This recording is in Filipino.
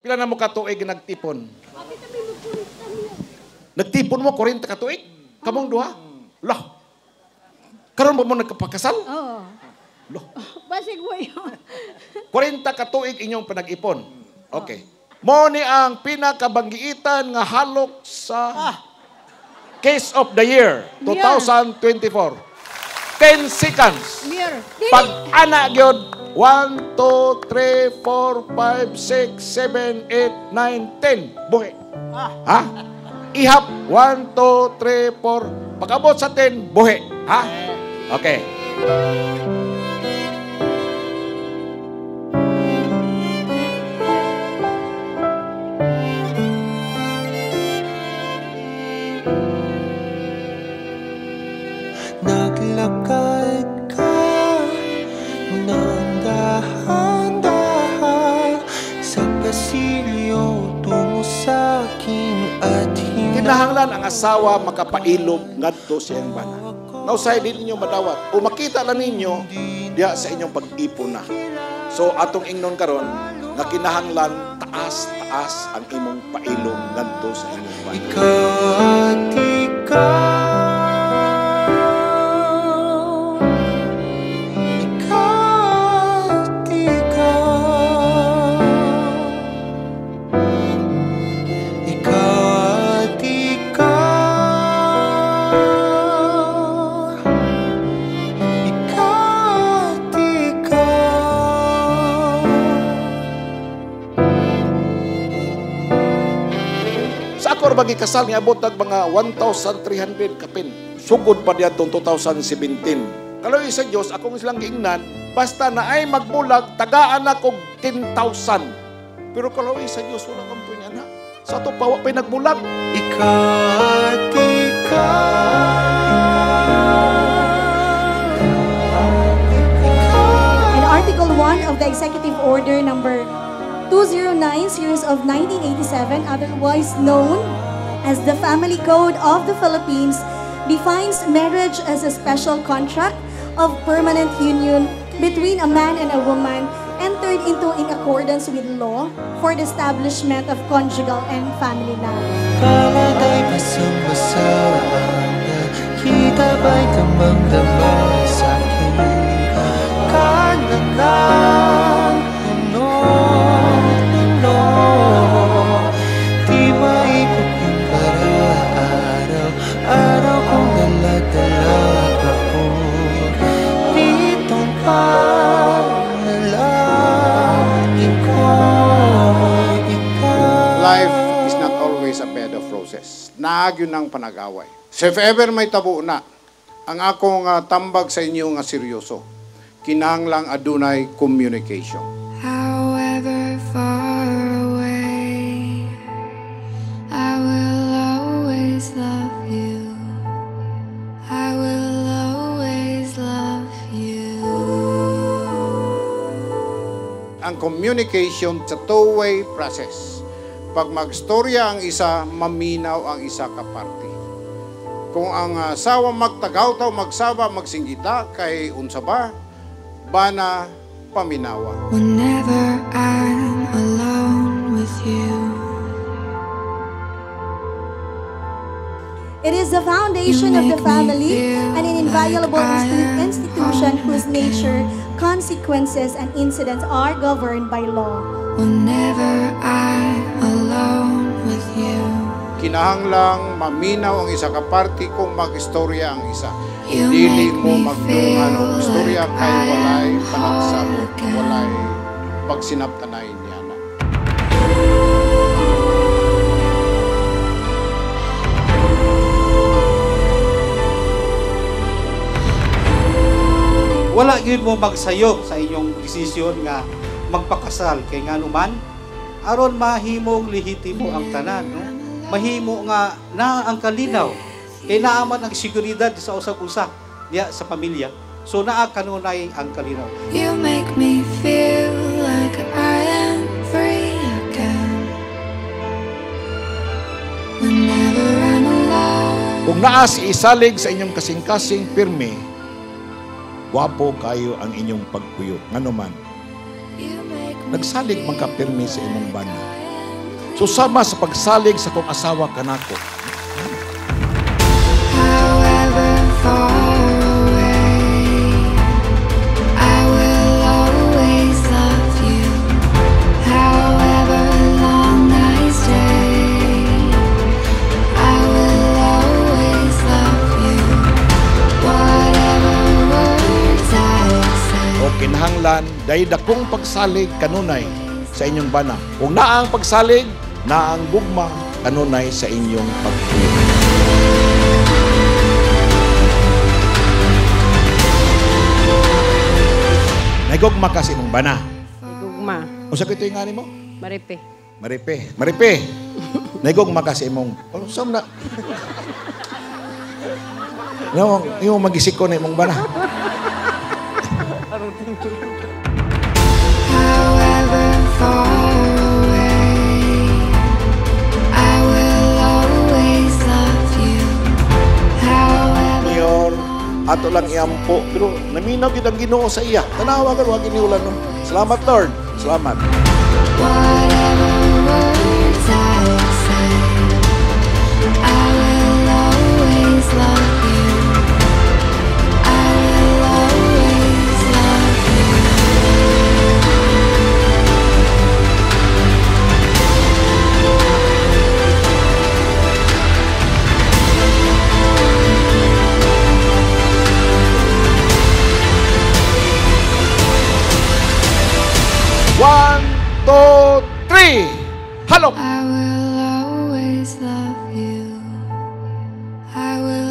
Pila na mo katuig nagtipon? Nagtipon mo 40 katuig? Kamong duha? Lah. Karon ba mo nagkapakasal? Oo. Lah. Basig mo yun. 40 katuig inyong panag-ipon. Okay. Mo ni ang pinakabanggiitan nga halok sa Case of the Year 2024. 10 seconds. Mir. Pag ana gyud 1, 2, 3, 4, 5, 6, 7, 8, 9, 10. Buhi. Ha? Ihap 1, 2, 3, 4. Pag abot sa 10, buhi. Ha? Okay. Naglakad ka ng dahan-dahan sa pasilyo tungo sa akin at Kinahanglan ang asawa makapailog ngadto sa iyang bana. Nausay din ninyo madawat. O makita lang ninyo diya sa inyong pag-ipon na. So atong ingnon karon nga kinahanglan taas-taas ang imong pailog ngadto sa inyong bana. Bagi kasal nga abot nag mga 1,300 kapin. Sugod pa diya itong 2017. Kaloy sa Diyos, akong silang giingnan, basta na ay magbulag, tagaan na kong 10,000. Pero kaloy sa Diyos, wala kang niya na. Sa ito, pawa pa'y nagbulag. In Article 1 of the Executive Order number 209, series of 1987, otherwise known as the Family Code of the Philippines, defines marriage as a special contract of permanent union between a man and a woman entered into in accordance with law for the establishment of conjugal and family life. Kalagay basang-basa kita ba'y damang-damang sa akin kananang puno di maikukumpara araw-araw kong dala-dala ako ditong panalangin ko ikaw. Life is not always a bed of roses. Naag yun ang panag-away. So if ever may tabo na, ang akong tambag sa inyo nga seryoso, kinahanglang adunay communication. However far away, I will always love you. I will always love you. Ang communication sa two-way process. Pag magstorya ang isa, maminaw ang isa ka party. Kung ang asawa magtagaw-taw, magsaba, magsinggita, kay unsa ba, bana paminawa. Whenever I'm alone with you. It is the foundation of the family, an inviolable institution whose nature, consequences, and incidents are governed by law. Whenever I'm alone with you. Kinahanglang maminaw ang isa ka party kung mag-istorya ang isa. You Dili make mo me magdungan feel og istorya like kay I walay am panagsabot, again. walay pagsinaptanay niya na. Wala yun mo magsayo sa inyong desisyon nga magpakasal kay nga numan aron mahimong lehitimo ang tanan, no? Mahimo nga na ang kalinaw kay naaman ang seguridad sa usag-usa diya sa pamilya. So naa kanunay ang kalinaw. You make me feel like I am free again. Whenever I'm alone. Kung naa si isalig sa inyong kasing-kasing pirmi, wapo kayo ang inyong pagpuyo. Nga naman, You make me nagsalig man ka pirmi sa imong bana. susama sa pagsalig sa kong asawa kanako. However far away, I will always love you. However long I stay, I will always love you. Whatever words I say. O kinahanglan, dahil dakong pagsalig kanunay sa inyong bana. Kung naang pagsalig, naang gugma kanunay sa inyong pagtuloy. Naigugma kasi mong bana. Gugma. O sa kito yung ngani mo? Maripe. Maripe. Maripe. Naigugma kasi mong... Ano saan na? Yung magisiko na mong bana. However far away, I will always love you. However Mayor, ato lang iampo. Pero naminaw yun ang Ginoo sa iya. Tanawa ka, huwag iniulan. No? Salamat, Lord. Salamat. whatever words I say, I will always love you. I will always love you. One, two, three. Hello. I will always love you. I will